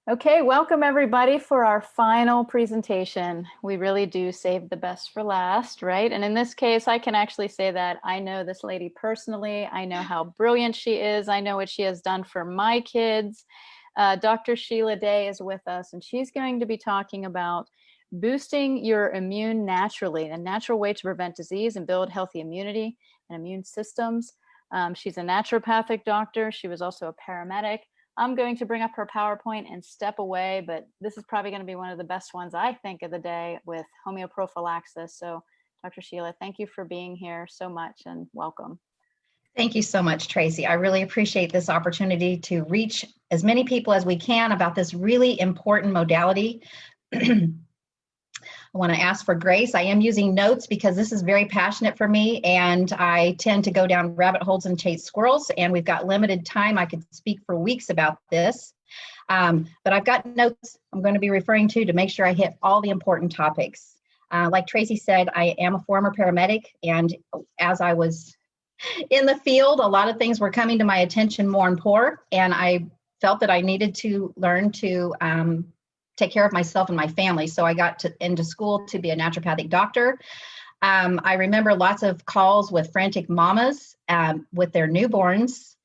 Okay, welcome everybody for our final presentation. We really do save the best for last, right? And in this case, I can actually say that I know this lady personally. I know how brilliant she is. I know what she has done for my kids. Dr. Sheila Day is with us, and she's going to be talking about boosting your immune naturally, a natural way to prevent disease and build healthy immunity and immune systems. She's a naturopathic doctor. She was also a paramedic. I'm going to bring up her PowerPoint and step away, but this is probably going to be one of the best ones, I think, of the day with homeoprophylaxis. So Dr. Sheila, thank you for being here so much and welcome. Thank you so much, Tracy. I really appreciate this opportunity to reach as many people as we can about this really important modality. I want to ask for grace. I am using notes because this is very passionate for me, and I tend to go down rabbit holes and chase squirrels, and we've got limited time. I could speak for weeks about this, but I've got notes I'm going to be referring to make sure I hit all the important topics. Like Tracy said, I am a former paramedic, and as I was in the field, a lot of things were coming to my attention more and more, and I felt that I needed to learn to take care of myself and my family. So I got into school to be a naturopathic doctor. I remember lots of calls with frantic mamas with their newborns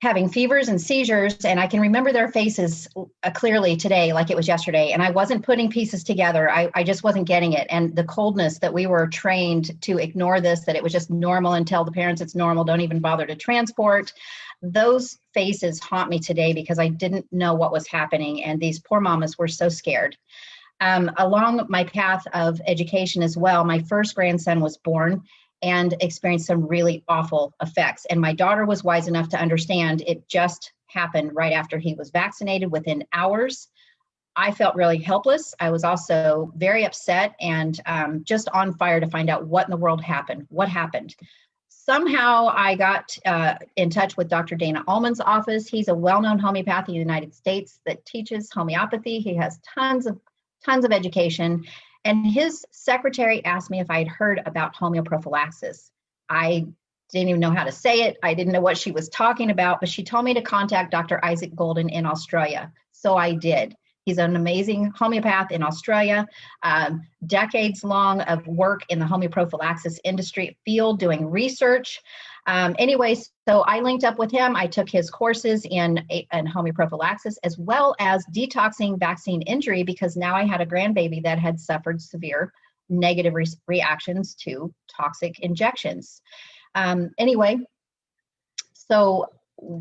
having fevers and seizures. And I can remember their faces clearly today, like it was yesterday. And I wasn't putting pieces together. I just wasn't getting it. And the coldness that we were trained to ignore this, that it was just normal and tell the parents it's normal, don't even bother to transport. Those faces haunt me today because I didn't know what was happening, and these poor mamas were so scared. Along my path of education as well, my first grandson was born and experienced some really awful effects. And my daughter was wise enough to understand it just happened right after he was vaccinated within hours. I felt really helpless. I was also very upset and just on fire to find out what in the world happened. What happened? Somehow I got in touch with Dr. Dana Allman's office. He's a well-known homeopath in the United States that teaches homeopathy. He has tons of education. And his secretary asked me if I had heard about homeoprophylaxis. I didn't even know how to say it. I didn't know what she was talking about, but she told me to contact Dr. Isaac Golden in Australia. So I did. He's an amazing homeopath in Australia, decades long of work in the homeoprophylaxis industry field doing research. Anyway, so I linked up with him. I took his courses in homeoprophylaxis as well as detoxing vaccine injury because now I had a grandbaby that had suffered severe negative reactions to toxic injections. Anyway, so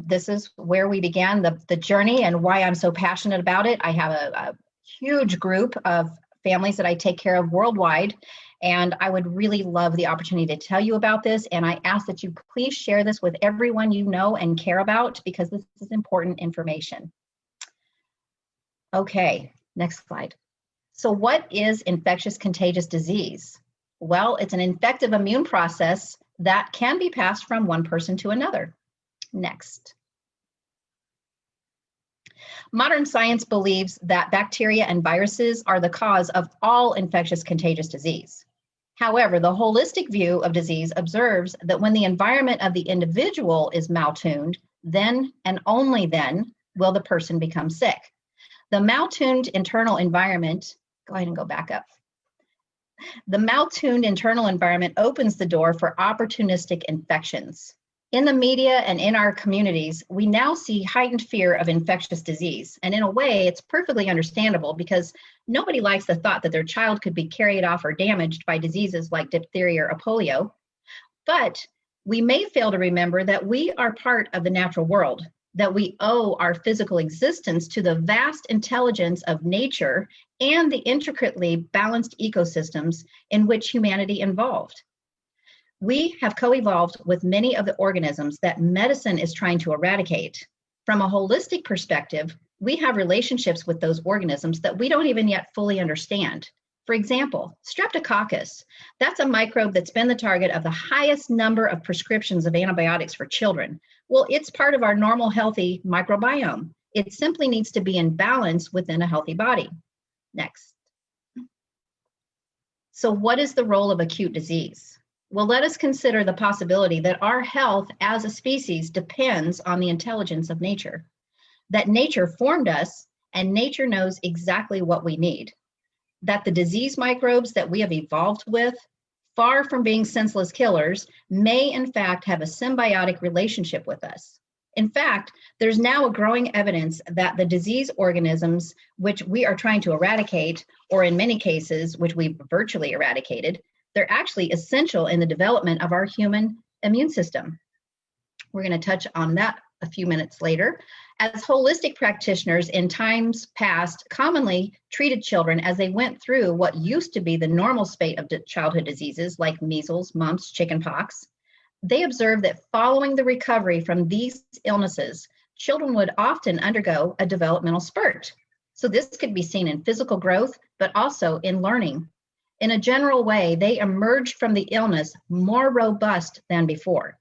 this is where we began the journey and why I'm so passionate about it. I have a huge group of families that I take care of worldwide, and I would really love the opportunity to tell you about this. And I ask that you please share this with everyone you know and care about because this is important information. Okay, next slide. So what is infectious contagious disease? Well, it's an infective immune process that can be passed from one person to another. Next. Modern science believes that bacteria and viruses are the cause of all infectious contagious disease. However, the holistic view of disease observes that when the environment of the individual is maltuned, then and only then will the person become sick. The maltuned internal environment, go ahead and go back up. The maltuned internal environment opens the door for opportunistic infections. In the media and in our communities, we now see heightened fear of infectious disease. And in a way, it's perfectly understandable because nobody likes the thought that their child could be carried off or damaged by diseases like diphtheria or polio. But we may fail to remember that we are part of the natural world, that we owe our physical existence to the vast intelligence of nature and the intricately balanced ecosystems in which humanity involved. We have co-evolved with many of the organisms that medicine is trying to eradicate. From a holistic perspective, we have relationships with those organisms that we don't even yet fully understand. For example, Streptococcus, that's a microbe that's been the target of the highest number of prescriptions of antibiotics for children. Well, it's part of our normal healthy microbiome. It simply needs to be in balance within a healthy body. Next. So what is the role of acute disease? Well, let us consider the possibility that our health as a species depends on the intelligence of nature, that nature formed us and nature knows exactly what we need. That the disease microbes that we have evolved with, far from being senseless killers, may in fact have a symbiotic relationship with us. In fact, there's now a growing evidence that the disease organisms which we are trying to eradicate, or in many cases, which we've virtually eradicated, they're actually essential in the development of our human immune system. We're going to touch on that a few minutes later. As holistic practitioners in times past commonly treated children as they went through what used to be the normal spate of childhood diseases like measles, mumps, chickenpox, they observed that following the recovery from these illnesses, children would often undergo a developmental spurt. So this could be seen in physical growth, but also in learning. In a general way, they emerged from the illness more robust than before.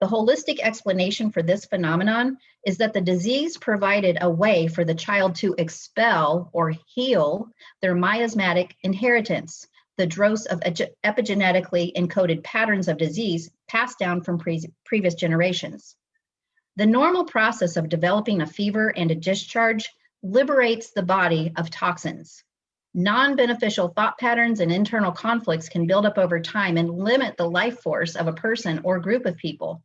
The holistic explanation for this phenomenon is that the disease provided a way for the child to expel or heal their miasmatic inheritance, the dross of epigenetically encoded patterns of disease passed down from previous generations. The normal process of developing a fever and a discharge liberates the body of toxins. Non-beneficial thought patterns and internal conflicts can build up over time and limit the life force of a person or group of people.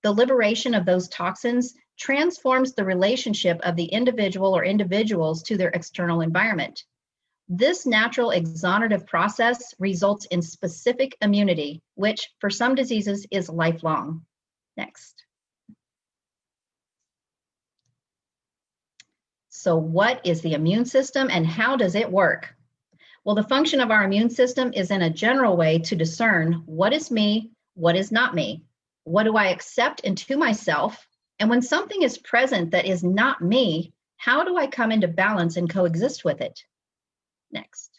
The liberation of those toxins transforms the relationship of the individual or individuals to their external environment. This natural exonerative process results in specific immunity, which for some diseases is lifelong. Next. So what is the immune system and how does it work? Well, the function of our immune system is in a general way to discern what is me, what is not me. What do I accept into myself? And when something is present that is not me, how do I come into balance and coexist with it? Next.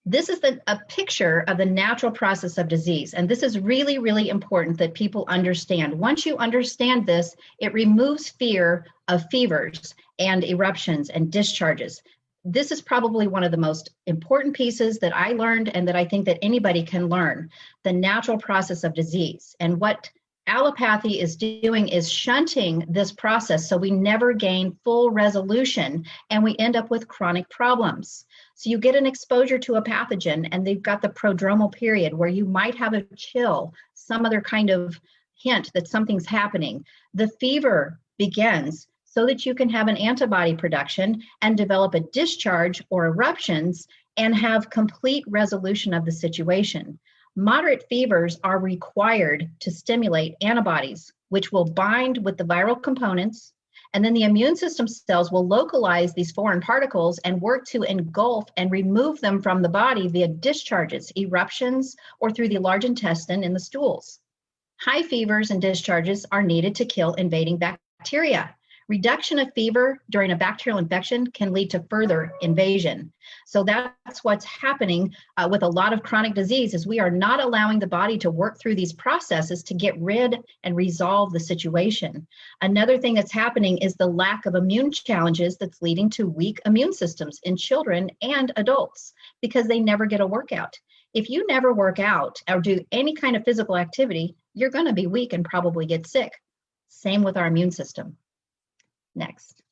This is a picture of the natural process of disease. And this is really, really important that people understand. Once you understand this, it removes fear of fevers and eruptions and discharges. This is probably one of the most important pieces that I learned and that I think that anybody can learn, the natural process of disease. And what allopathy is doing is shunting this process so we never gain full resolution and we end up with chronic problems. So you get an exposure to a pathogen and they've got the prodromal period where you might have a chill, some other kind of hint that something's happening. The fever begins so that you can have an antibody production and develop a discharge or eruptions and have complete resolution of the situation. Moderate fevers are required to stimulate antibodies, which will bind with the viral components, and then the immune system cells will localize these foreign particles and work to engulf and remove them from the body via discharges, eruptions, or through the large intestine in the stools. High fevers and discharges are needed to kill invading bacteria. Reduction of fever during a bacterial infection can lead to further invasion. So that's what's happening with a lot of chronic disease is we are not allowing the body to work through these processes to get rid and resolve the situation. Another thing that's happening is the lack of immune challenges that's leading to weak immune systems in children and adults because they never get a workout. If you never work out or do any kind of physical activity, you're going to be weak and probably get sick. Same with our immune system. Next.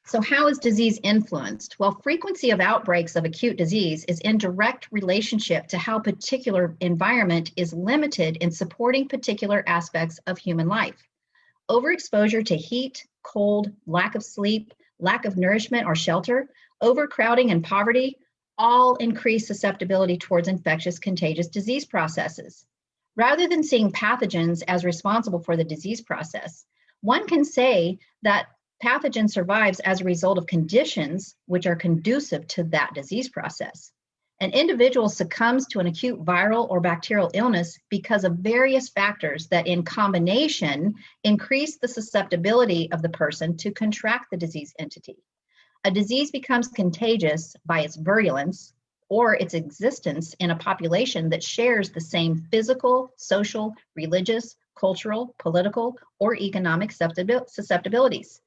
So how is disease influenced? Well, frequency of outbreaks of acute disease is in direct relationship to how particular environment is limited in supporting particular aspects of human life. Overexposure to heat, cold, lack of sleep, lack of nourishment or shelter, overcrowding and poverty all increase susceptibility towards infectious contagious disease processes. Rather than seeing pathogens as responsible for the disease process, one can say that pathogen survives as a result of conditions which are conducive to that disease process. An individual succumbs to an acute viral or bacterial illness because of various factors that in combination increase the susceptibility of the person to contract the disease entity. A disease becomes contagious by its virulence or its existence in a population that shares the same physical, social, religious, cultural, political, or economic susceptibilities.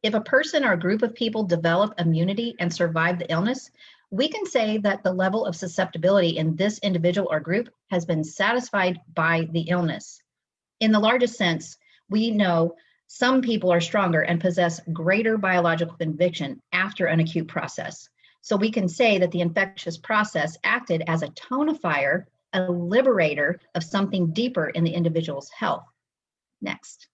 If a person or a group of people develop immunity and survive the illness, we can say that the level of susceptibility in this individual or group has been satisfied by the illness. In the largest sense, we know Some people are stronger and possess greater biological conviction after an acute process. So we can say that the infectious process acted as a tonifier, a liberator of something deeper in the individual's health. Next.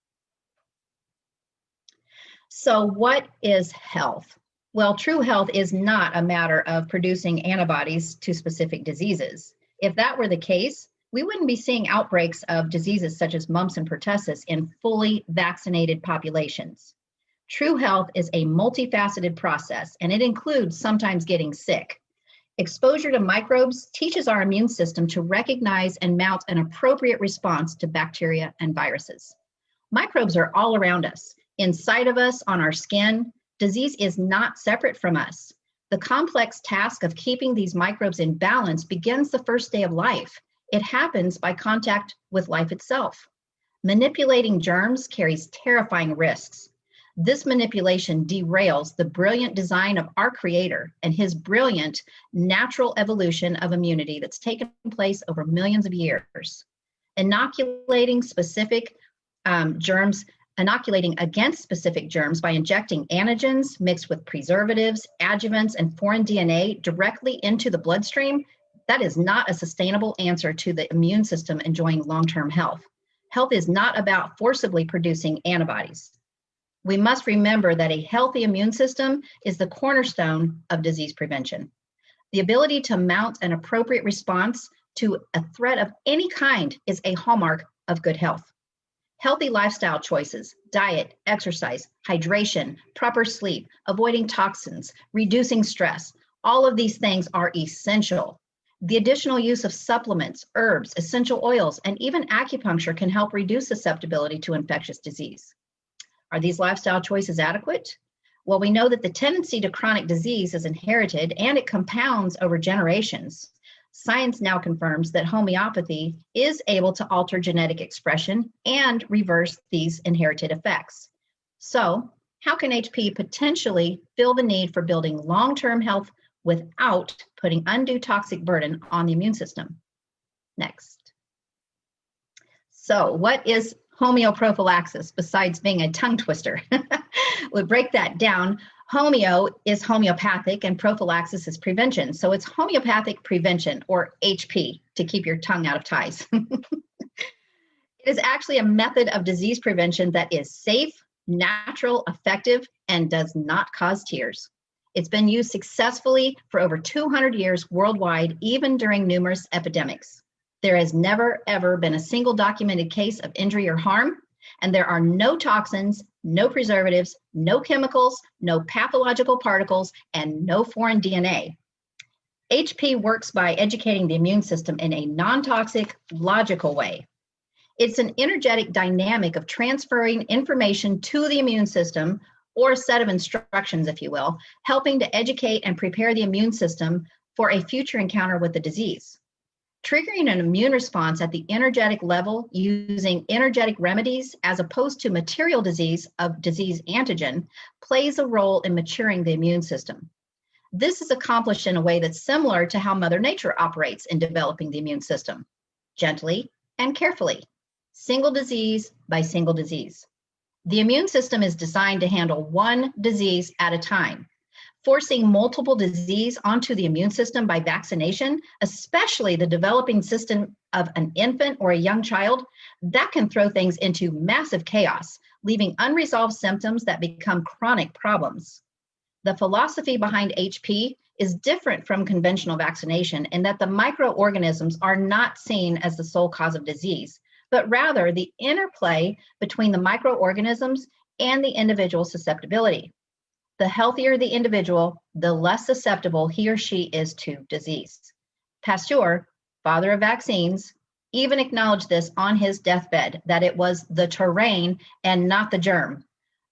So what is health? Well, true health is not a matter of producing antibodies to specific diseases. If that were the case, we wouldn't be seeing outbreaks of diseases such as mumps and pertussis in fully vaccinated populations. True health is a multifaceted process, and it includes sometimes getting sick. Exposure to microbes teaches our immune system to recognize and mount an appropriate response to bacteria and viruses. Microbes are all around us, inside of us, on our skin. Disease is not separate from us. The complex task of keeping these microbes in balance begins the first day of life. It happens by contact with life itself. Manipulating germs carries terrifying risks. This manipulation derails the brilliant design of our Creator and his brilliant natural evolution of immunity that's taken place over millions of years. Inoculating against specific germs by injecting antigens mixed with preservatives, adjuvants, and foreign DNA directly into the bloodstream, that is not a sustainable answer to the immune system enjoying long-term health. Health is not about forcibly producing antibodies. We must remember that a healthy immune system is the cornerstone of disease prevention. The ability to mount an appropriate response to a threat of any kind is a hallmark of good health. Healthy lifestyle choices, diet, exercise, hydration, proper sleep, avoiding toxins, reducing stress, all of these things are essential. The additional use of supplements, herbs, essential oils, and even acupuncture can help reduce susceptibility to infectious disease. Are these lifestyle choices adequate? Well, we know that the tendency to chronic disease is inherited and it compounds over generations. Science now confirms that homeopathy is able to alter genetic expression and reverse these inherited effects. So, how can HP potentially fill the need for building long-term health without putting undue toxic burden on the immune system? Next. So, what is homeoprophylaxis besides being a tongue twister? We'll break that down. Homeo is homeopathic and prophylaxis is prevention. So it's homeopathic prevention, or HP, to keep your tongue out of ties. It is actually a method of disease prevention that is safe, natural, effective, and does not cause tears. It's been used successfully for over 200 years worldwide, even during numerous epidemics. There has never, ever been a single documented case of injury or harm, and there are no toxins, no preservatives, no chemicals, no pathological particles, and no foreign DNA. HP works by educating the immune system in a non-toxic, logical way. It's an energetic dynamic of transferring information to the immune system, or a set of instructions, if you will, helping to educate and prepare the immune system for a future encounter with the disease. Triggering an immune response at the energetic level using energetic remedies as opposed to material disease of disease antigen plays a role in maturing the immune system. This is accomplished in a way that's similar to how Mother Nature operates in developing the immune system, gently and carefully, single disease by single disease. The immune system is designed to handle one disease at a time. Forcing multiple disease onto the immune system by vaccination, especially the developing system of an infant or a young child, that can throw things into massive chaos, leaving unresolved symptoms that become chronic problems. The philosophy behind HP is different from conventional vaccination in that the microorganisms are not seen as the sole cause of disease, but rather the interplay between the microorganisms and the individual's susceptibility. The healthier the individual, the less susceptible he or she is to disease. Pasteur, father of vaccines, even acknowledged this on his deathbed, that it was the terrain and not the germ.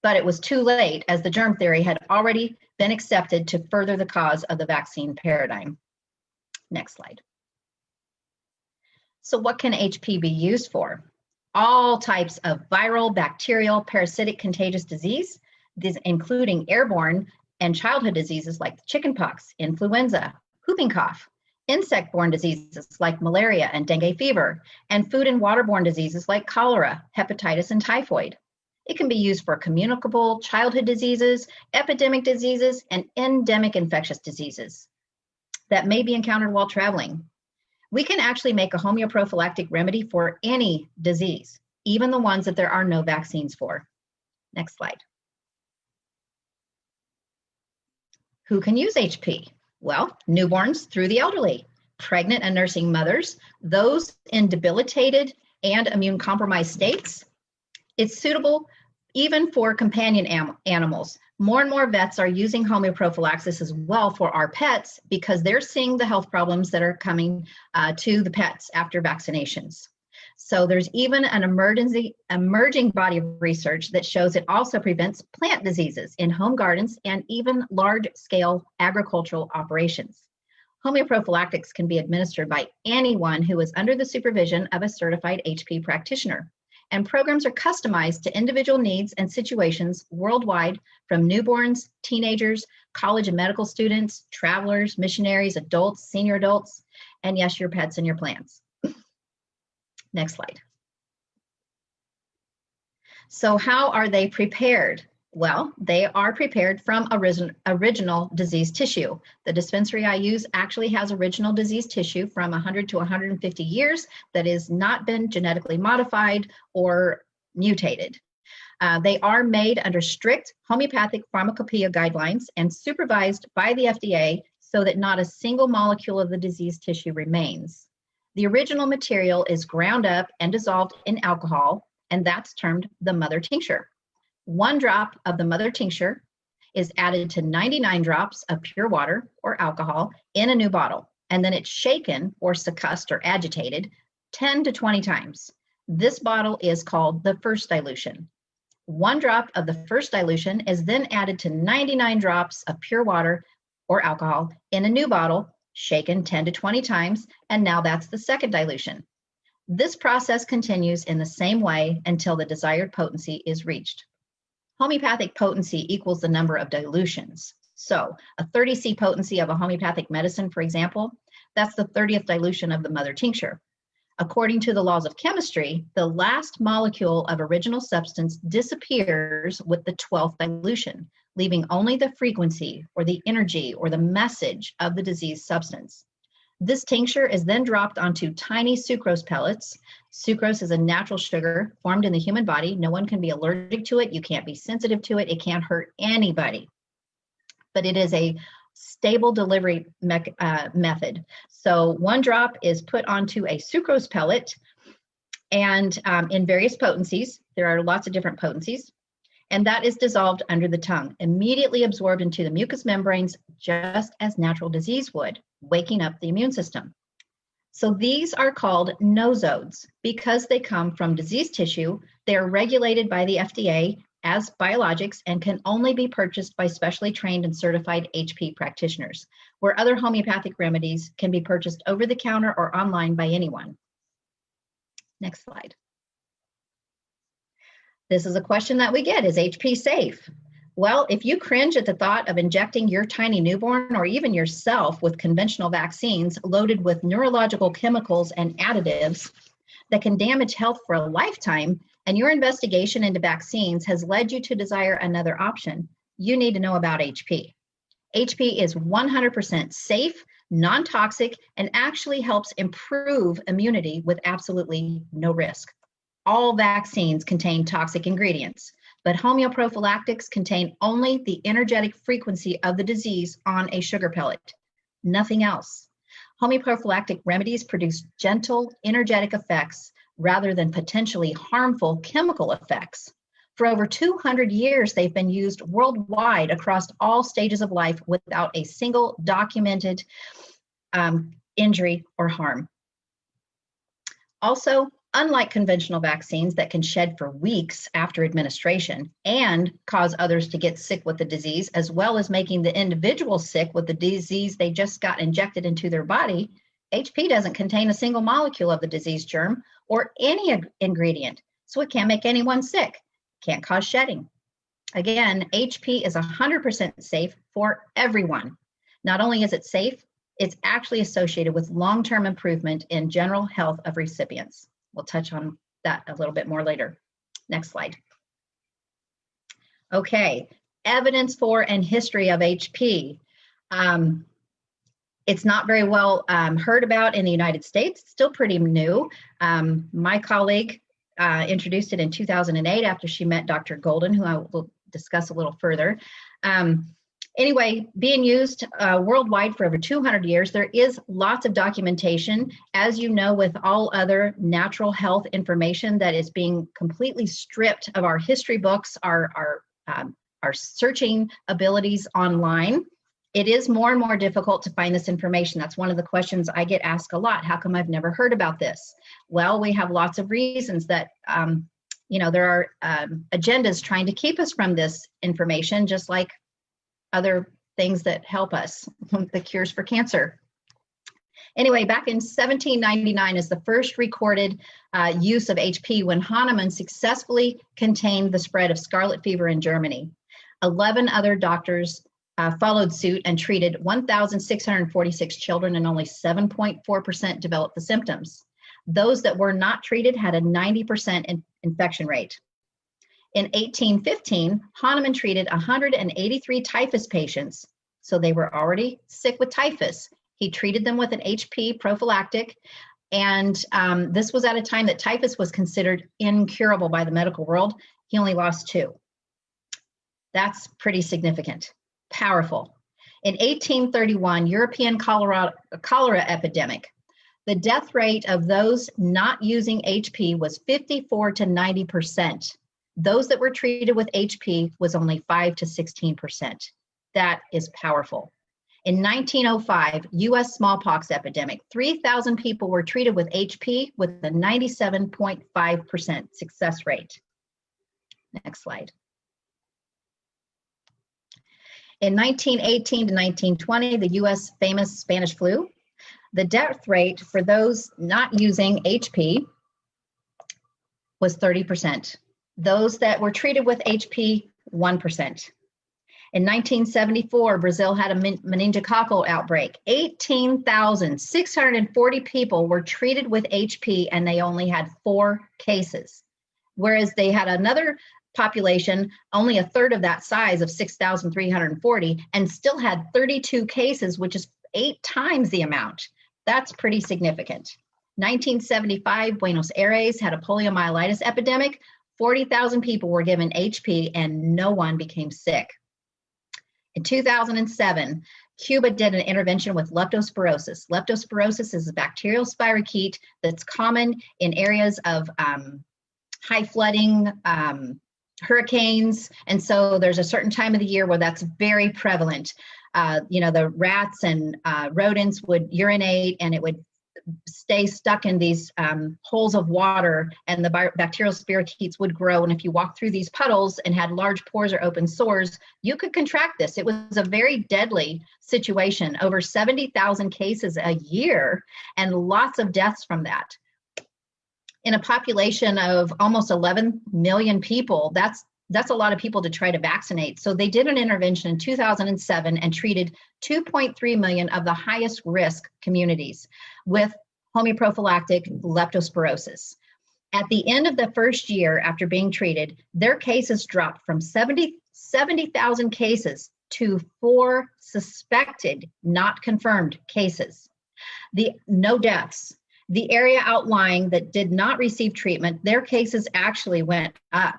But it was too late, as the germ theory had already been accepted to further the cause of the vaccine paradigm. Next slide. So what can HP be used for? All types of viral, bacterial, parasitic, contagious disease, these including airborne and childhood diseases like chickenpox, influenza, whooping cough, insect-borne diseases like malaria and dengue fever, and food and waterborne diseases like cholera, hepatitis, and typhoid. It can be used for communicable childhood diseases, epidemic diseases, and endemic infectious diseases that may be encountered while traveling. We can actually make a homeoprophylactic remedy for any disease, even the ones that there are no vaccines for. Next slide. Who can use HP? Well, newborns through the elderly, pregnant and nursing mothers, those in debilitated and immune compromised states. It's suitable even for companion animals. More and more vets are using homeoprophylaxis as well for our pets because they're seeing the health problems that are coming to the pets after vaccinations. So there's even an emerging body of research that shows it also prevents plant diseases in home gardens and even large-scale agricultural operations. Homeoprophylactics can be administered by anyone who is under the supervision of a certified HP practitioner. And programs are customized to individual needs and situations worldwide, from newborns, teenagers, college and medical students, travelers, missionaries, adults, senior adults, and yes, your pets and your plants. Next slide. So how are they prepared? Well, they are prepared from original disease tissue. The dispensary I use actually has original disease tissue from 100 to 150 years that has not been genetically modified or mutated. They are made under strict homeopathic pharmacopoeia guidelines and supervised by the FDA so that not a single molecule of the disease tissue remains. The original material is ground up and dissolved in alcohol, and that's termed the mother tincture. 1 drop of the mother tincture is added to 99 drops of pure water or alcohol in a new bottle, and then it's shaken or succussed or agitated 10 to 20 times. This bottle is called the first dilution. 1 drop of the first dilution is then added to 99 drops of pure water or alcohol in a new bottle, shaken 10 to 20 times, and now that's the second dilution. This process continues in the same way until the desired potency is reached. Homeopathic potency equals the number of dilutions. So a 30C potency of a homeopathic medicine, for example, that's the 30th dilution of the mother tincture. According to the laws of chemistry, the last molecule of original substance disappears with the 12th dilution, leaving only the frequency or the energy or the message of the diseased substance. This tincture is then dropped onto tiny sucrose pellets. Sucrose is a natural sugar formed in the human body. No one can be allergic to it. You can't be sensitive to it. It can't hurt anybody. But it is a stable delivery method. So 1 drop is put onto a sucrose pellet, and in various potencies, there are lots of different potencies, and that is dissolved under the tongue, immediately absorbed into the mucous membranes, just as natural disease would, waking up the immune system. So these are called nosodes because they come from diseased tissue. They are regulated by the FDA as biologics and can only be purchased by specially trained and certified HP practitioners, where other homeopathic remedies can be purchased over the counter or online by anyone. Next slide. This is a question that we get: is HP safe? Well, if you cringe at the thought of injecting your tiny newborn or even yourself with conventional vaccines loaded with neurological chemicals and additives that can damage health for a lifetime, and your investigation into vaccines has led you to desire another option, you need to know about HP. HP is 100% safe, non-toxic, and actually helps improve immunity with absolutely no risk. All vaccines contain toxic ingredients, but homeoprophylactics contain only the energetic frequency of the disease on a sugar pellet, nothing else. Homeoprophylactic remedies produce gentle, energetic effects rather than potentially harmful chemical effects. For over 200 years, they've been used worldwide across all stages of life without a single documented injury or harm. Also, unlike conventional vaccines that can shed for weeks after administration and cause others to get sick with the disease, as well as making the individual sick with the disease they just got injected into their body, HP doesn't contain a single molecule of the disease germ or any ingredient, so it can't make anyone sick, can't cause shedding. Again, HP is 100% safe for everyone. Not only is it safe, it's actually associated with long-term improvement in general health of recipients. We'll touch on that a little bit more later. Next slide. Okay, evidence for and history of HP. It's not very well heard about in the United States. It's still pretty new. My colleague introduced it in 2008 after she met Dr. Golden, who I will discuss a little further. Anyway, being used worldwide for over 200 years, there is lots of documentation, as you know, with all other natural health information that is being completely stripped of our history books, our searching abilities online. It is more and more difficult to find this information. That's one of the questions I get asked a lot. How come I've never heard about this? Well, we have lots of reasons that, there are agendas trying to keep us from this information, just like other things that help us, the cures for cancer. Anyway, back in 1799 is the first recorded use of HP when Hahnemann successfully contained the spread of scarlet fever in Germany. 11 other doctors followed suit and treated 1,646 children, and only 7.4% developed the symptoms. Those that were not treated had a 90% infection rate. In 1815, Hahnemann treated 183 typhus patients, so they were already sick with typhus. He treated them with an HP prophylactic, and this was at a time that typhus was considered incurable by the medical world. He only lost 2. That's pretty significant, powerful. In 1831, European cholera epidemic. The death rate of those not using HP was 54 to 90%. Those that were treated with HP was only 5 to 16%. That is powerful. In 1905, US smallpox epidemic, 3,000 people were treated with HP with a 97.5% success rate. Next slide. In 1918 to 1920, the US famous Spanish flu, the death rate for those not using HP was 30%. Those that were treated with HP, 1%. In 1974, Brazil had a meningococcal outbreak. 18,640 people were treated with HP, and they only had 4 cases. Whereas they had another population, only a third of that size of 6,340, and still had 32 cases, which is 8 times the amount. That's pretty significant. 1975, Buenos Aires had a poliomyelitis epidemic. 40,000 people were given HP and no one became sick. In 2007, Cuba did an intervention with leptospirosis. Leptospirosis is a bacterial spirochete that's common in areas of high flooding, hurricanes, and so there's a certain time of the year where that's very prevalent. The rats and rodents would urinate, and it would stay stuck in these holes of water, and the bacterial spirochetes would grow. And if you walked through these puddles and had large pores or open sores, you could contract this. It was a very deadly situation. Over 70,000 cases a year and lots of deaths from that. In a population of almost 11 million people, that's a lot of people to try to vaccinate. So they did an intervention in 2007 and treated 2.3 million of the highest risk communities with homeoprophylactic leptospirosis. At the end of the first year after being treated, their cases dropped from 70,000 cases to 4 suspected, not confirmed cases. No deaths. The area outlying that did not receive treatment, their cases actually went up.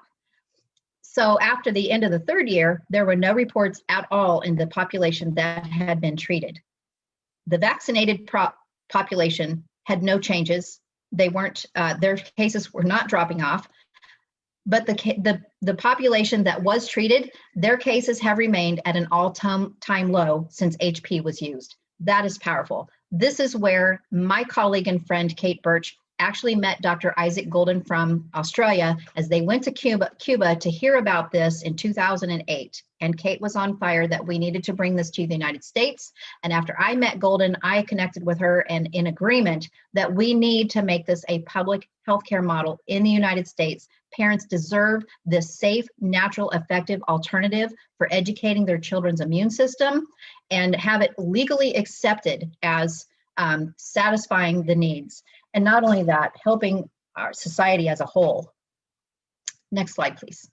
So after the end of the third year, there were no reports at all in the population that had been treated. The vaccinated population had no changes. They weren't, their cases were not dropping off. But the population that was treated, their cases have remained at an all-time low since HP was used. That is powerful. This is where my colleague and friend Kate Birch actually met Dr. Isaac Golden from Australia as they went to Cuba to hear about this in 2008. And Kate was on fire that we needed to bring this to the United States. And after I met Golden, I connected with her and in agreement that we need to make this a public healthcare model in the United States. Parents deserve this safe, natural, effective alternative for educating their children's immune system and have it legally accepted as satisfying the needs. And not only that, helping our society as a whole. Next slide, please.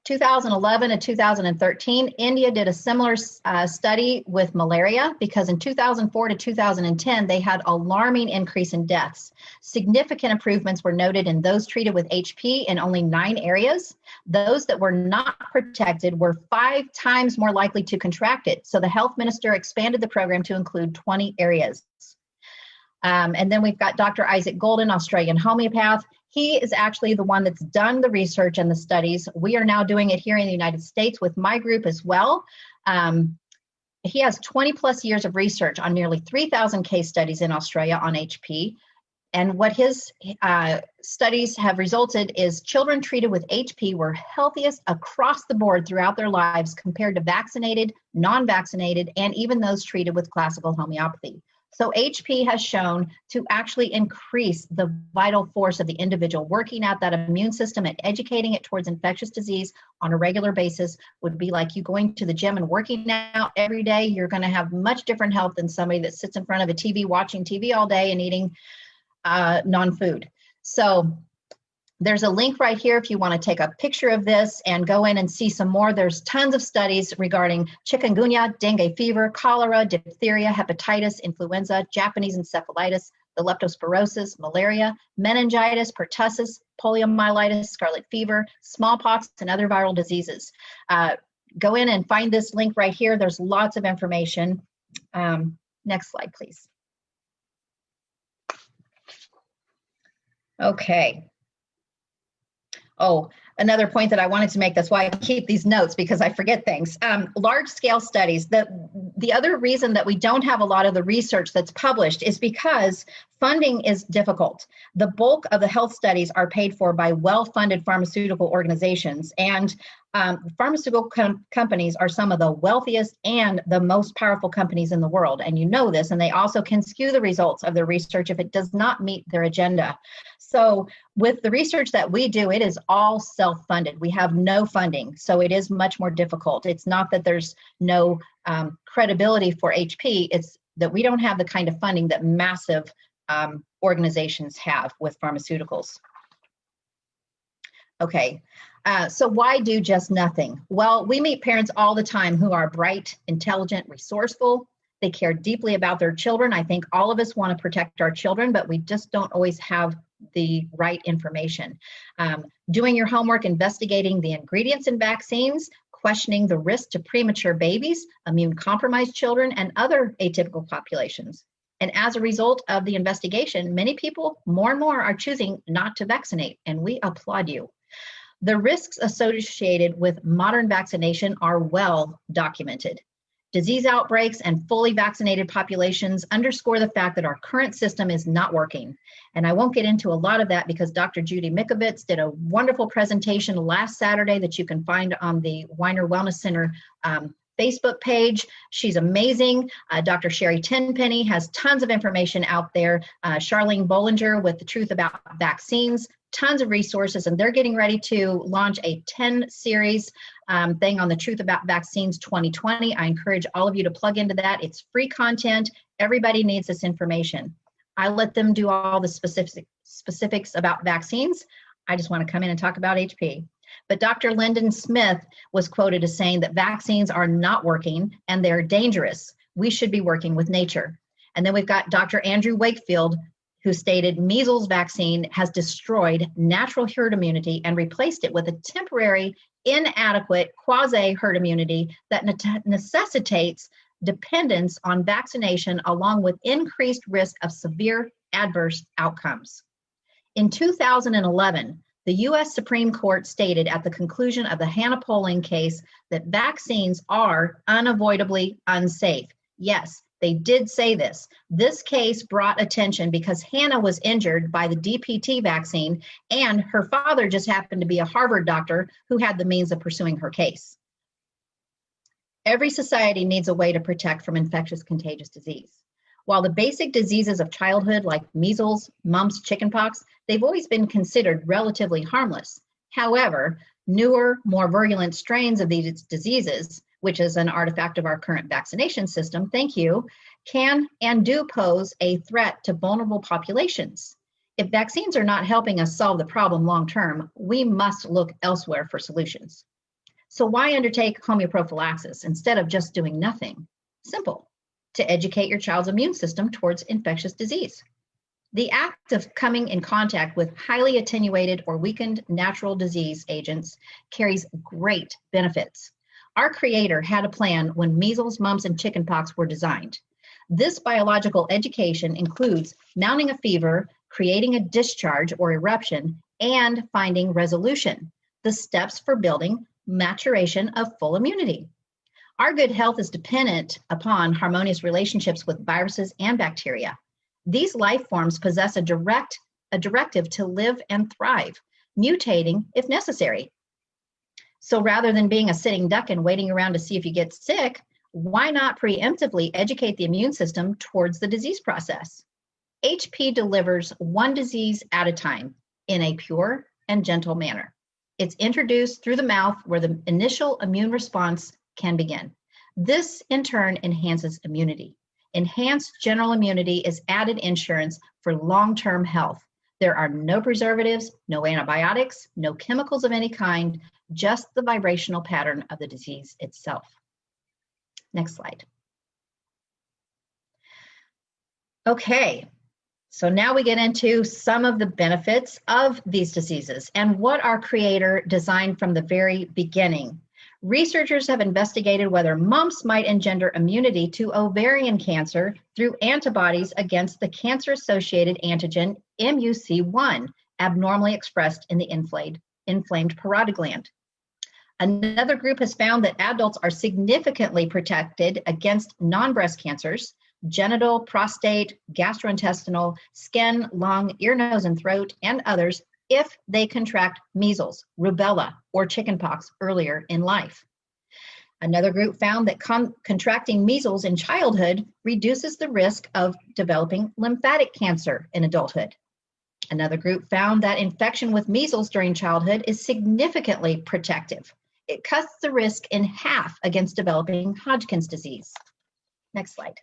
2011 to 2013, India did a similar study with malaria because in 2004 to 2010, they had alarming increase in deaths. Significant improvements were noted in those treated with HP in only 9 areas. Those that were not protected were 5 times more likely to contract it. So the health minister expanded the program to include 20 areas. And then we've got Dr. Isaac Golden, Australian homeopath. He is actually the one that's done the research and the studies. We are now doing it here in the United States with my group as well. He has 20 plus years of research on nearly 3,000 case studies in Australia on HP. And what his studies have resulted is children treated with HP were healthiest across the board throughout their lives compared to vaccinated, non-vaccinated, and even those treated with classical homeopathy. So HP has shown to actually increase the vital force of the individual. Working out that immune system and educating it towards infectious disease on a regular basis would be like you going to the gym and working out every day. You're going to have much different health than somebody that sits in front of a TV, watching TV all day and eating non-food. So there's a link right here if you want to take a picture of this and go in and see some more. There's tons of studies regarding chikungunya, dengue fever, cholera, diphtheria, hepatitis, influenza, Japanese encephalitis, the leptospirosis, malaria, meningitis, pertussis, poliomyelitis, scarlet fever, smallpox, and other viral diseases. Go in and find this link right here. There's lots of information. Next slide, please. Okay. Oh, another point that I wanted to make, that's why I keep these notes because I forget things. Large scale studies, the other reason that we don't have a lot of the research that's published is because funding is difficult. The bulk of the health studies are paid for by well-funded pharmaceutical organizations, and pharmaceutical companies are some of the wealthiest and the most powerful companies in the world. And you know this, and they also can skew the results of their research if it does not meet their agenda. So with the research that we do, it is all self-funded. We have no funding, so it is much more difficult. It's not that there's no credibility for HP, it's that we don't have the kind of funding that massive organizations have with pharmaceuticals. Okay, so why do just nothing? Well, we meet parents all the time who are bright, intelligent, resourceful. They care deeply about their children. I think all of us want to protect our children, but we just don't always have the right information. Doing your homework, investigating the ingredients in vaccines, questioning the risk to premature babies, immune-compromised children, and other atypical populations. And as a result of the investigation, many people more and more are choosing not to vaccinate, and we applaud you. The risks associated with modern vaccination are well documented. Disease outbreaks and fully vaccinated populations underscore the fact that our current system is not working. And I won't get into a lot of that because Dr. Judy Mikovits did a wonderful presentation last Saturday that you can find on the Weiner Wellness Center Facebook page. She's amazing. Dr. Sherry Tenpenny has tons of information out there. Charlene Bollinger with The Truth About Vaccines, tons of resources, and they're getting ready to launch a 10 series thing on The Truth About Vaccines 2020. I encourage all of you to plug into that. It's free content. Everybody needs this information. I let them do all the specifics about vaccines. I just want to come in and talk about HP. But Dr. Lyndon Smith was quoted as saying that vaccines are not working and they're dangerous. We should be working with nature. And then we've got Dr. Andrew Wakefield, who stated measles vaccine has destroyed natural herd immunity and replaced it with a temporary, inadequate quasi-herd immunity that necessitates dependence on vaccination along with increased risk of severe adverse outcomes. In 2011, the U.S. Supreme Court stated at the conclusion of the Hannah polling case that vaccines are unavoidably unsafe. Yes, they did say this. This case brought attention because Hannah was injured by the DPT vaccine, and her father just happened to be a Harvard doctor who had the means of pursuing her case. Every society needs a way to protect from infectious contagious disease. While the basic diseases of childhood like measles, mumps, chickenpox, they've always been considered relatively harmless. However, newer, more virulent strains of these diseases, which is an artifact of our current vaccination system, thank you, can and do pose a threat to vulnerable populations. If vaccines are not helping us solve the problem long term, we must look elsewhere for solutions. So why undertake homeoprophylaxis instead of just doing nothing? Simple, to educate your child's immune system towards infectious disease. The act of coming in contact with highly attenuated or weakened natural disease agents carries great benefits. Our creator had a plan when measles, mumps, and chickenpox were designed. This biological education includes mounting a fever, creating a discharge or eruption, and finding resolution, the steps for building maturation of full immunity. Our good health is dependent upon harmonious relationships with viruses and bacteria. These life forms possess a directive to live and thrive, mutating if necessary. So rather than being a sitting duck and waiting around to see if you get sick, why not preemptively educate the immune system towards the disease process? HP delivers one disease at a time in a pure and gentle manner. It's introduced through the mouth where the initial immune response can begin. This in turn enhances immunity. Enhanced general immunity is added insurance for long-term health. There are no preservatives, no antibiotics, no chemicals of any kind, just the vibrational pattern of the disease itself. Next slide. Okay, so now we get into some of the benefits of these diseases and what our creator designed from the very beginning. Researchers have investigated whether mumps might engender immunity to ovarian cancer through antibodies against the cancer-associated antigen MUC1, abnormally expressed in the inflamed parotid gland. Another group has found that adults are significantly protected against non-breast cancers, genital, prostate, gastrointestinal, skin, lung, ear, nose, and throat, and others if they contract measles, rubella, or chickenpox earlier in life. Another group found that contracting measles in childhood reduces the risk of developing lymphatic cancer in adulthood. Another group found that infection with measles during childhood is significantly protective. It cuts the risk in half against developing Hodgkin's disease. Next slide.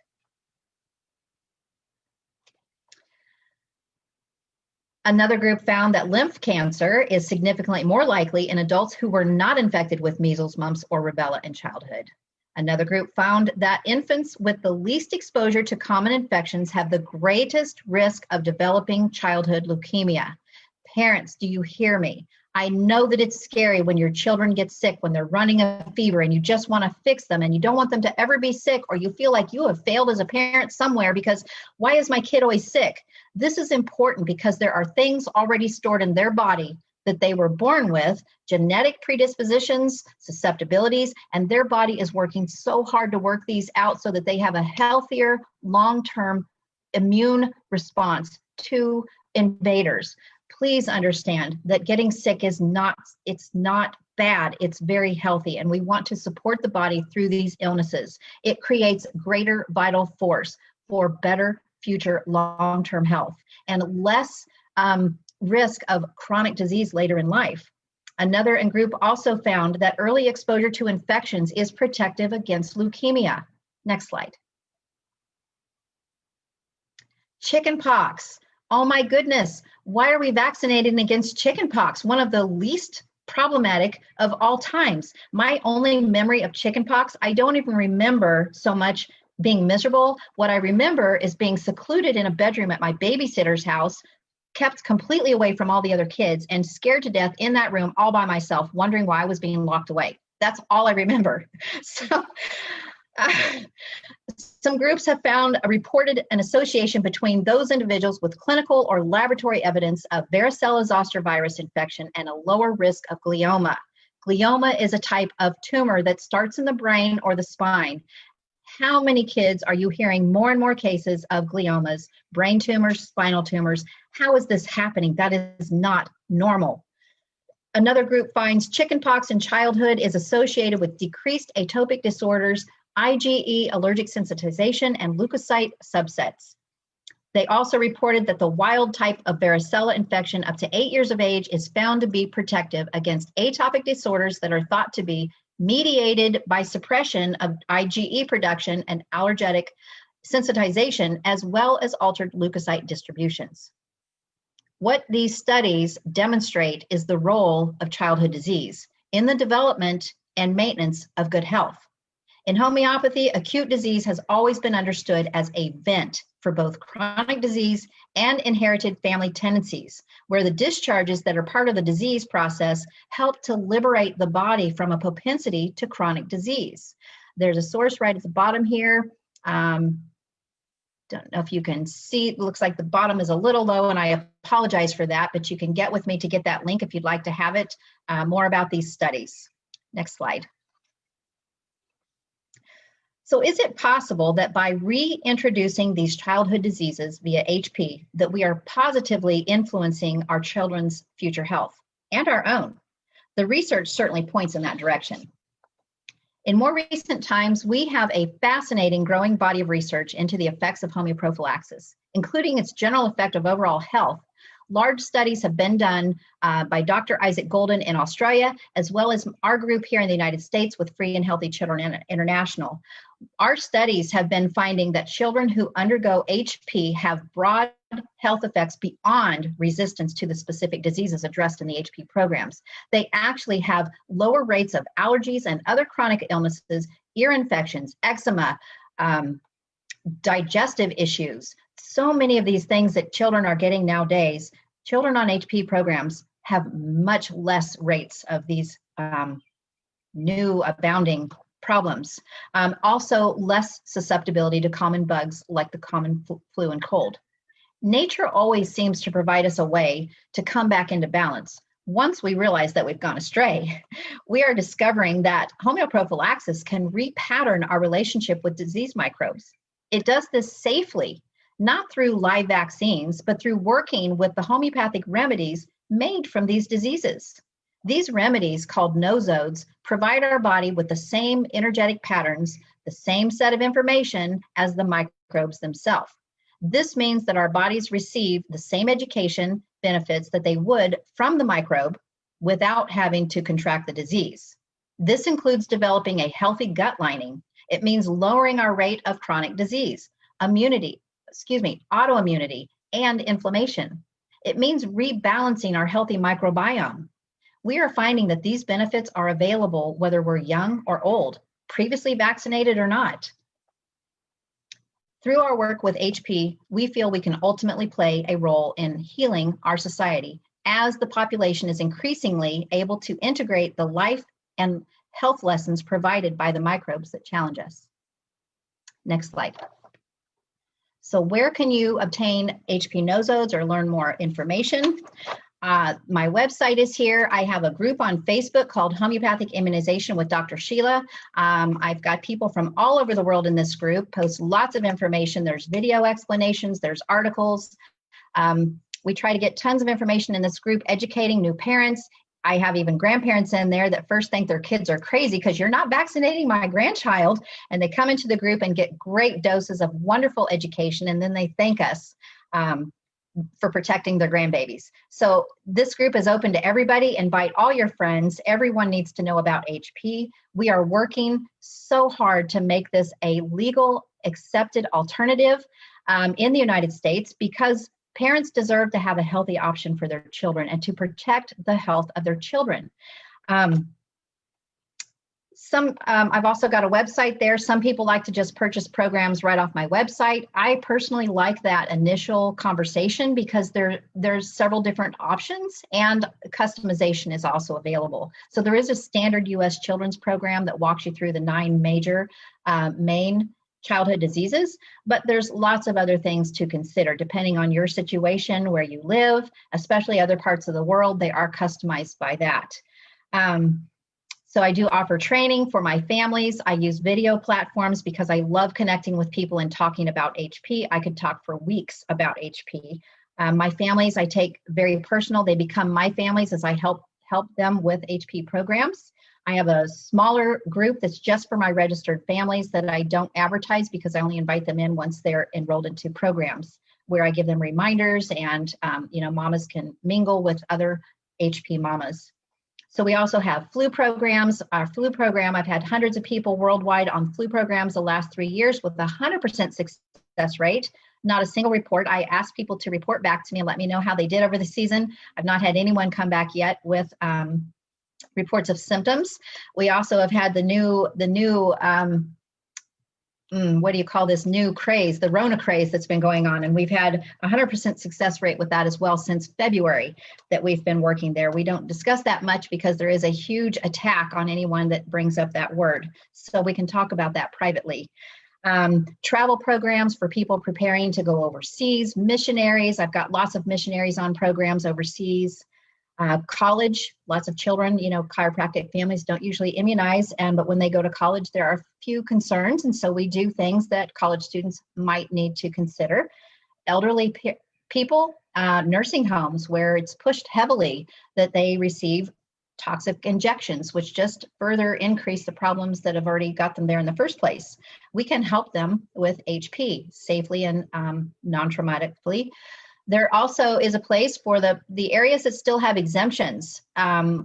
Another group found that lymph cancer is significantly more likely in adults who were not infected with measles, mumps, or rubella in childhood. Another group found that infants with the least exposure to common infections have the greatest risk of developing childhood leukemia. Parents, do you hear me? I know that it's scary when your children get sick, when they're running a fever and you just want to fix them and you don't want them to ever be sick, or you feel like you have failed as a parent somewhere because why is my kid always sick? This is important because there are things already stored in their body that they were born with, genetic predispositions, susceptibilities, and their body is working so hard to work these out so that they have a healthier long-term immune response to invaders. Please understand that getting sick is not bad, it's very healthy, and we want to support the body through these illnesses. It creates greater vital force for better future long-term health and less risk of chronic disease later in life. Another group also found that early exposure to infections is protective against leukemia. Next slide. Chickenpox. Oh my goodness, why are we vaccinating against chickenpox? One of the least problematic of all times. My only memory of chickenpox, I don't even remember so much being miserable. What I remember is being secluded in a bedroom at my babysitter's house, kept completely away from all the other kids and scared to death in that room all by myself, wondering why I was being locked away. That's all I remember. So some groups have reported an association between those individuals with clinical or laboratory evidence of varicella-zoster virus infection and a lower risk of glioma. Glioma is a type of tumor that starts in the brain or the spine. How many kids are you hearing more and more cases of gliomas, brain tumors, spinal tumors? How is this happening? That is not normal. Another group finds chickenpox in childhood is associated with decreased atopic disorders, IgE allergic sensitization, and leukocyte subsets. They also reported that the wild type of varicella infection up to 8 years of age is found to be protective against atopic disorders that are thought to be mediated by suppression of IgE production and allergic sensitization, as well as altered leukocyte distributions. What these studies demonstrate is the role of childhood disease in the development and maintenance of good health. In homeopathy, acute disease has always been understood as a vent for both chronic disease and inherited family tendencies, where the discharges that are part of the disease process help to liberate the body from a propensity to chronic disease. There's a source right at the bottom here. Don't know if you can see, it looks like the bottom is a little low, and I apologize for that, but you can get with me to get that link if you'd like to have it, more about these studies. Next slide. So is it possible that by reintroducing these childhood diseases via HP, that we are positively influencing our children's future health and our own? The research certainly points in that direction. In more recent times, we have a fascinating growing body of research into the effects of homeoprophylaxis, including its general effect of overall health. Large studies have been done by Dr. Isaac Golden in Australia, as well as our group here in the United States with Free and Healthy Children International. Our studies have been finding that children who undergo HP have broad health effects beyond resistance to the specific diseases addressed in the HP programs. They actually have lower rates of allergies and other chronic illnesses, ear infections, eczema, digestive issues. So many of these things that children are getting nowadays, children on HP programs have much less rates of these new abounding problems. Also less susceptibility to common bugs like the common flu and cold. Nature always seems to provide us a way to come back into balance. Once we realize that we've gone astray, we are discovering that homeoprophylaxis can repattern our relationship with disease microbes. It does this safely, not through live vaccines, but through working with the homeopathic remedies made from these diseases. These remedies, called Nosodes, provide our body with the same energetic patterns, the same set of information as the microbes themselves. This means that our bodies receive the same education benefits that they would from the microbe without having to contract the disease. This includes developing a healthy gut lining. It means lowering our rate of chronic disease, autoimmunity, and inflammation. It means rebalancing our healthy microbiome. We are finding that these benefits are available whether we're young or old, previously vaccinated or not. Through our work with HP, we feel we can ultimately play a role in healing our society as the population is increasingly able to integrate the life and health lessons provided by the microbes that challenge us. Next slide. So where can you obtain HP Nosodes or learn more information? My website is here. I have a group on Facebook called Homeopathic Immunization with Dr. Sheila. I've got people from all over the world in this group, post lots of information. There's video explanations, there's articles. We try to get tons of information in this group, educating new parents. I have even grandparents in there that first think their kids are crazy because you're not vaccinating my grandchild. And they come into the group and get great doses of wonderful education. And then they thank us for protecting their grandbabies. So this group is open to everybody. Invite all your friends. Everyone needs to know about HP. We are working so hard to make this a legal, accepted alternative in the United States because parents deserve to have a healthy option for their children and to protect the health of their children. I've also got a website there. Some people like to just purchase programs right off my website. I personally like that initial conversation because there's several different options and customization is also available. So there is a standard U.S. children's program that walks you through the 9 major main childhood diseases, but there's lots of other things to consider depending on your situation, where you live, especially other parts of the world. They are customized by that. So I do offer training for my families. I use video platforms because I love connecting with people and talking about HP. I could talk for weeks about HP. My families, I take very personal. They become my families as I help them with HP programs. I have a smaller group that's just for my registered families that I don't advertise because I only invite them in once they're enrolled into programs where I give them reminders and mamas can mingle with other HP mamas. So we also have flu programs. Our flu program, I've had hundreds of people worldwide on flu programs the last 3 years with a 100% success rate. Not a single report. I asked people to report back to me and let me know how they did over the season. I've not had anyone come back yet with reports of symptoms. We also have had the new what do you call this new craze, the Rona craze that's been going on. And we've had 100% success rate with that as well since February that we've been working there. We don't discuss that much because there is a huge attack on anyone that brings up that word. So we can talk about that privately. Travel programs for people preparing to go overseas, missionaries. I've got lots of missionaries on programs overseas. College, lots of children, chiropractic families don't usually immunize, but when they go to college, there are a few concerns. And so we do things that college students might need to consider. Elderly people, nursing homes where it's pushed heavily that they receive toxic injections, which just further increase the problems that have already got them there in the first place. We can help them with HP safely and non-traumatically. There also is a place for the areas that still have exemptions.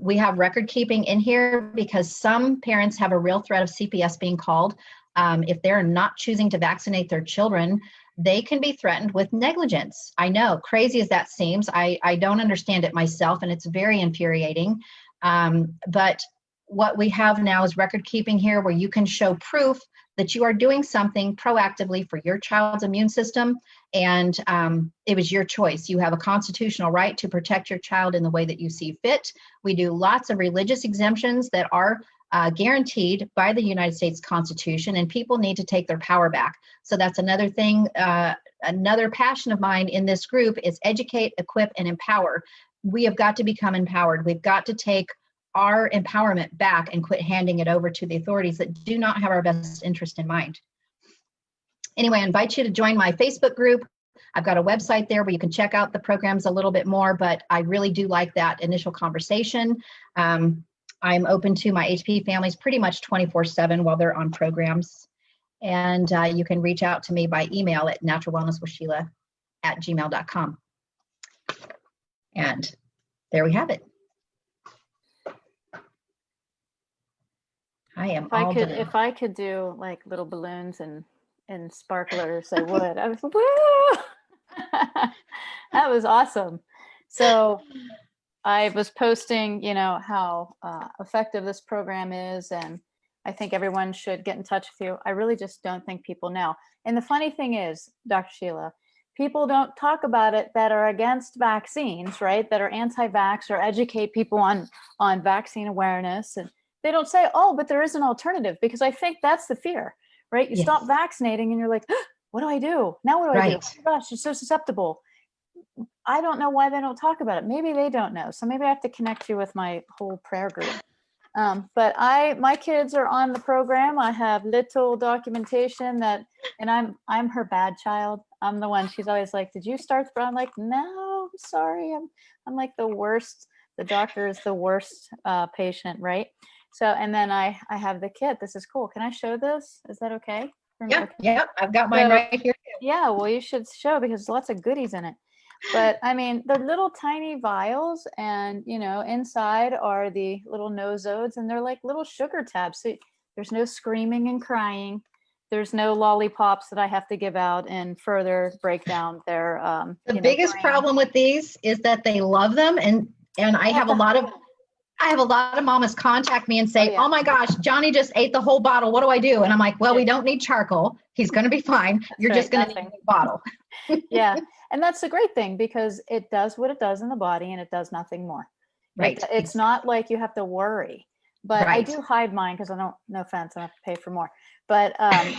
We have record keeping in here because some parents have a real threat of CPS being called. If they're not choosing to vaccinate their children, they can be threatened with negligence. I know, crazy as that seems, I don't understand it myself, and it's very infuriating. But what we have now is record keeping here where you can show proof that you are doing something proactively for your child's immune system, and it was your choice. You have a constitutional right to protect your child in the way that you see fit. We do lots of religious exemptions that are guaranteed by the United States Constitution, and people need to take their power back. So that's another thing, another passion of mine in this group is educate, equip, and empower. We have got to become empowered. We've got to take our empowerment back and quit handing it over to the authorities that do not have our best interest in mind. Anyway, I invite you to join my Facebook group. I've got a website there where you can check out the programs a little bit more, but I really do like that initial conversation. I'm open to my HP families pretty much 24/7 while they're on programs. And you can reach out to me by email at naturalwellnesswithsheila@gmail.com. And there we have it. I am all done. If I could do like little balloons and sparklers, I would. I was woo! That was awesome. So I was posting, how effective this program is, and I think everyone should get in touch with you. I really just don't think people know. And the funny thing is, Dr. Sheila, people don't talk about it that are against vaccines, right? That are anti-vax, or educate people on vaccine awareness. And they don't say, oh, but there is an alternative, because I think that's the fear, right? You stop vaccinating and you're like, oh, what do I do? Now what do I do? Oh my gosh, you're so susceptible. I don't know why they don't talk about it. Maybe they don't know. So maybe I have to connect you with my whole prayer group. But my kids are on the program. I have little documentation and I'm her bad child. I'm the one, she's always like, did you start the I'm like, no, I'm sorry. I'm like the worst. The doctor is the worst patient, right? So, and then I have the kit. This is cool. Can I show this? Is that okay? Yeah, I've got mine right here. Yeah, well, you should show, because there's lots of goodies in it. But I mean, they're little tiny vials, and inside are the little Nosodes, and they're like little sugar tabs. So there's no screaming and crying. There's no lollipops that I have to give out and further break down their the biggest problem with these is that they love them, and I have a lot of mamas contact me and say, oh my gosh, Johnny just ate the whole bottle. What do I do? And I'm like, well, we don't need charcoal. He's going to be fine. You're just going to need a bottle. Yeah. And that's the great thing, because it does what it does in the body and it does nothing more. Right. It's not like you have to worry, but I do hide mine because no offense, I have to pay for more. But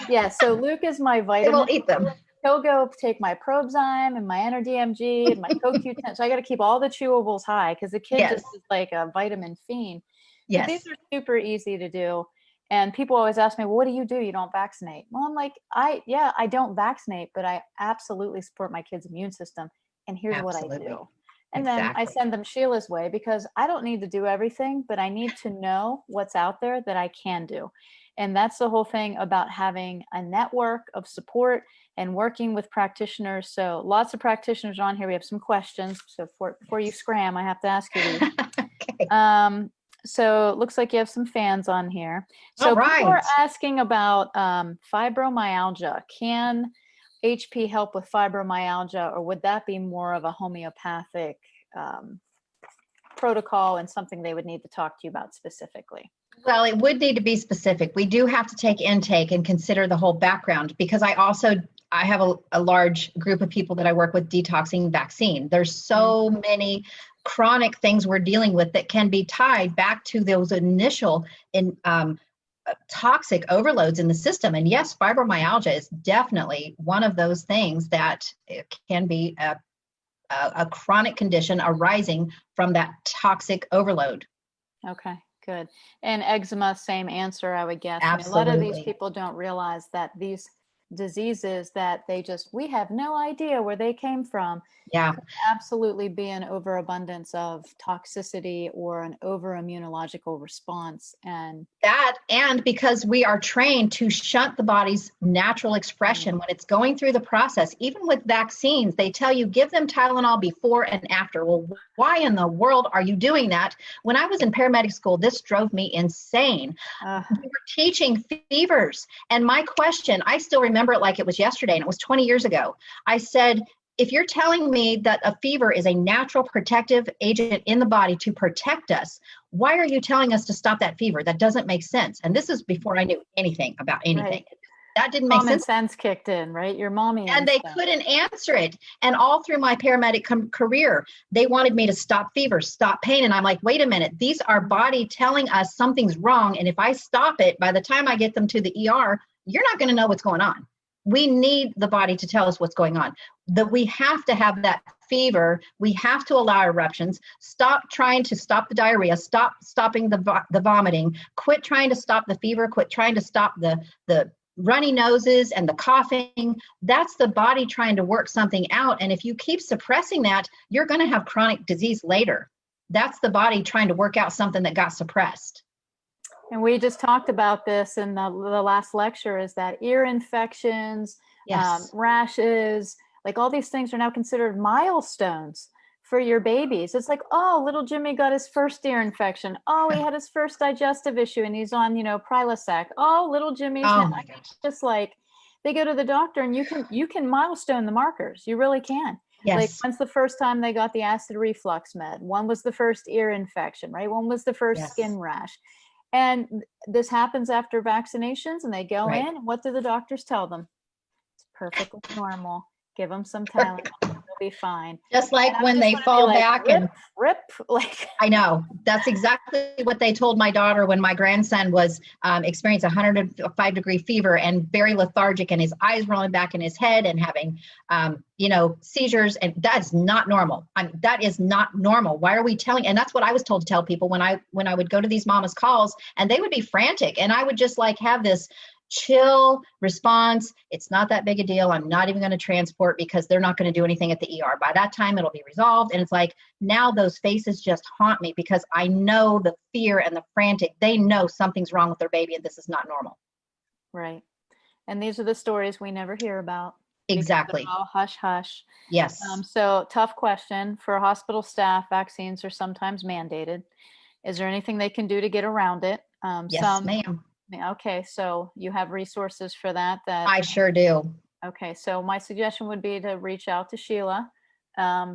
yeah, so Luke is my vitamin. I will eat them. He'll go take my Probzyme and my NRDMG and my CoQ10. So I got to keep all the chewables high, because the kid just is like a vitamin fiend. But these are super easy to do. And people always ask me, well, what do? You don't vaccinate. Well, I'm like, I don't vaccinate, but I absolutely support my kid's immune system. And here's what I do. And then I send them Sheila's way, because I don't need to do everything, but I need to know what's out there that I can do. And that's the whole thing about having a network of support and working with practitioners. So lots of practitioners on here. We have some questions. So before you scram, I have to ask you these. Okay. So it looks like you have some fans on here. So people are asking about fibromyalgia. Can HP help with fibromyalgia, or would that be more of a homeopathic protocol and something they would need to talk to you about specifically? Well, it would need to be specific. We do have to take intake and consider the whole background, because I have a large group of people that I work with detoxing vaccine. There's so many chronic things we're dealing with that can be tied back to those initial toxic overloads in the system. And yes, fibromyalgia is definitely one of those things that it can be a chronic condition arising from that toxic overload. Okay, good. And eczema, same answer, I would guess. Absolutely. I mean, a lot of these people don't realize that these diseases that we have no idea where they came from. Yeah. Absolutely be an overabundance of toxicity or an over-immunological response. And because we are trained to shunt the body's natural expression when it's going through the process. Even with vaccines, they tell you give them Tylenol before and after. Well, why in the world are you doing that? When I was in paramedic school, this drove me insane. We were teaching fevers, and my question, I still remember it like it was yesterday, and it was 20 years ago. I said, if you're telling me that a fever is a natural protective agent in the body to protect us, why are you telling us to stop that fever? That doesn't make sense. And this is before I knew anything about anything. Right. That didn't make Common sense. sense kicked in, right? Your mommy. And they couldn't answer it. And all through my paramedic career, they wanted me to stop fever, stop pain. And I'm like, wait a minute, these are body telling us something's wrong. And if I stop it, by the time I get them to the ER, you're not going to know what's going on. We need the body to tell us what's going on. That we have to have that fever. We have to allow eruptions. Stop trying to stop the diarrhea. Stopping the vomiting. Quit trying to stop the fever. Quit trying to stop the runny noses and the coughing. That's the body trying to work something out. And if you keep suppressing that, you're going to have chronic disease later. That's the body trying to work out something that got suppressed. And we just talked about this in the last lecture, is that ear infections, rashes, like all these things are now considered milestones for your babies. It's like, oh, little Jimmy got his first ear infection. Oh, he had his first digestive issue and he's on, Prilosec. Oh, little Jimmy's just like, they go to the doctor and you can milestone the markers. You really can. Yes. Like, when's the first time they got the acid reflux med? When was the first ear infection, right? When was the first skin rash? And this happens after vaccinations, and they go in, and what do the doctors tell them? It's perfectly normal. Give them some Tylenol. They'll be fine. Just like when they fall back and rip. Like, I know, that's exactly what they told my daughter when my grandson was experiencing 105-degree fever and very lethargic, and his eyes rolling back in his head and having, seizures. And that's not normal. That is not normal. Why are we telling? And that's what I was told to tell people when I would go to these mamas' calls, and they would be frantic, and I would just like have this chill response. It's not that big a deal. I'm not even going to transport because they're not going to do anything at the ER. By that time, it'll be resolved. And it's like, now those faces just haunt me because I know the fear and the frantic. They know something's wrong with their baby and this is not normal. Right. And these are the stories we never hear about. Exactly. Oh, hush, hush. Yes. So tough question. For hospital staff, vaccines are sometimes mandated. Is there anything they can do to get around it? Yes, ma'am. Okay, so you have resources for that? I sure do. Okay, so my suggestion would be to reach out to Sheila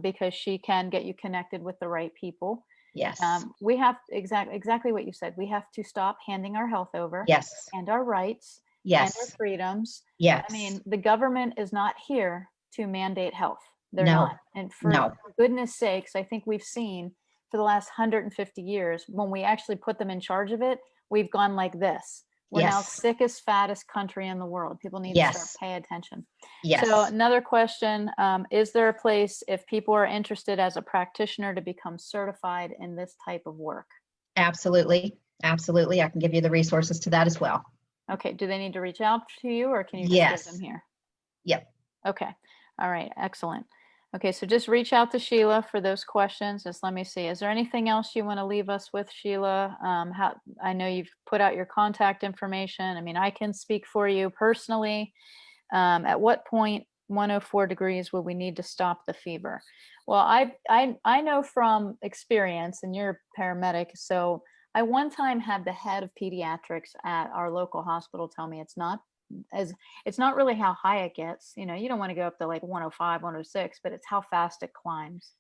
because she can get you connected with the right people. Yes. We have exactly what you said. We have to stop handing our health over. Yes. And our rights. Yes. And our freedoms. Yes. I mean, the government is not here to mandate health. They're No. not. And for goodness sakes, I think we've seen for the last 150 years, when we actually put them in charge of it, we've gone like this. We're now sickest, fattest country in the world. People need to start pay attention. Yes. So another question, is there a place if people are interested as a practitioner to become certified in this type of work? Absolutely. Absolutely. I can give you the resources to that as well. Okay. Do they need to reach out to you or can you just give them here? Yep. Okay. All right. Excellent. Okay. So just reach out to Sheila for those questions. Just let me see. Is there anything else you want to leave us with, Sheila? I know you've put out your contact information. I mean, I can speak for you personally. At what point 104 degrees will we need to stop the fever? Well, I know from experience, and you're a paramedic, so I one time had the head of pediatrics at our local hospital tell me it's not really how high it gets. You don't want to go up to like 105, 106, but it's how fast it climbs,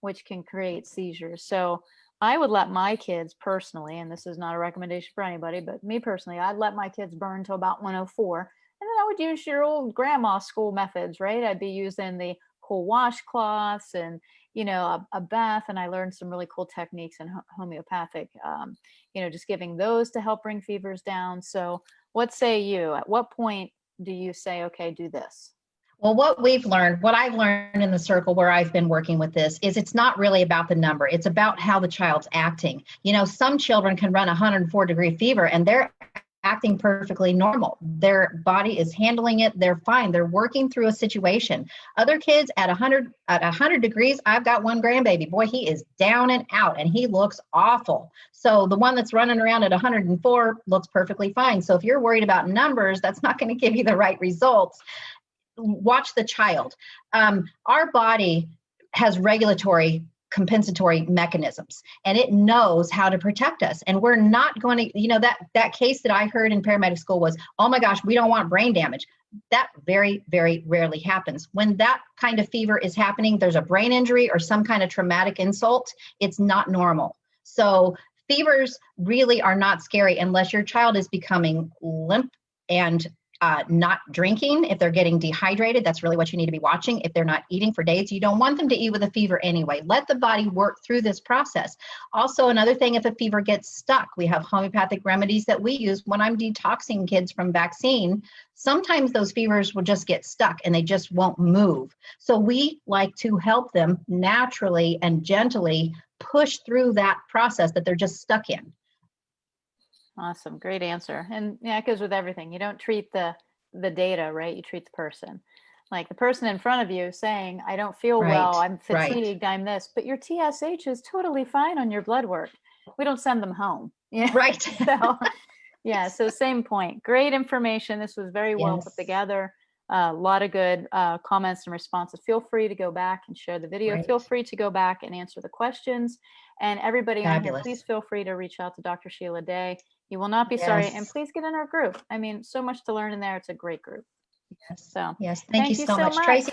which can create seizures. So I would let my kids personally, and this is not a recommendation for anybody, but me personally, I'd let my kids burn to about 104. And then I would use your old grandma school methods, right? I'd be using the whole washcloths and, a bath. And I learned some really cool techniques in homeopathic, just giving those to help bring fevers down. So what say you? At what point do you say, okay, do this? Well, what I've learned in the circle where I've been working with this is it's not really about the number. It's about how the child's acting. Some children can run 104-degree fever and they're acting perfectly normal. Their body is handling it. They're fine. They're working through a situation. Other kids at 100 degrees, I've got one grandbaby. Boy, he is down and out and he looks awful. So the one that's running around at 104 looks perfectly fine. So if you're worried about numbers, that's not going to give you the right results. Watch the child. Our body has regulatory compensatory mechanisms and it knows how to protect us. And we're not going to, that case that I heard in paramedic school was, oh my gosh, we don't want brain damage. That very, very rarely happens. When that kind of fever is happening, there's a brain injury or some kind of traumatic insult. It's not normal. So fevers really are not scary unless your child is becoming limp and not drinking. If they're getting dehydrated, that's really what you need to be watching. If they're not eating for days, you don't want them to eat with a fever anyway. Let the body work through this process. Also, another thing, if a fever gets stuck, we have homeopathic remedies that we use when I'm detoxing kids from vaccine. Sometimes those fevers will just get stuck and they just won't move. So we like to help them naturally and gently push through that process that they're just stuck in. Awesome. Great answer. And yeah, it goes with everything. You don't treat the data, right? You treat the person. Like the person in front of you saying, I don't feel well, I'm fatigued, I'm this, but your TSH is totally fine on your blood work. We don't send them home. Yeah. Right. So, yeah. So same point. Great information. This was very well put together. A lot of good comments and responses. Feel free to go back and share the video. Feel free to go back and answer the questions. And everybody on here, please feel free to reach out to Dr. Sheila Day. You will not be sorry. And please get in our group. I mean, so much to learn in there. It's a great group. So thank you so much. Tracy,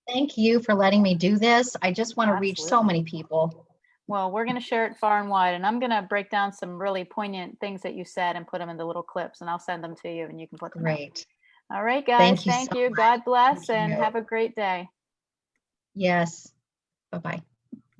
thank you for letting me do this. I just want to reach so many people. Well, we're going to share it far and wide, and I'm going to break down some really poignant things that you said and put them into little clips, and I'll send them to you and you can put them out. All right, guys. Thank you. God bless and have a great day. Yes. Bye-bye.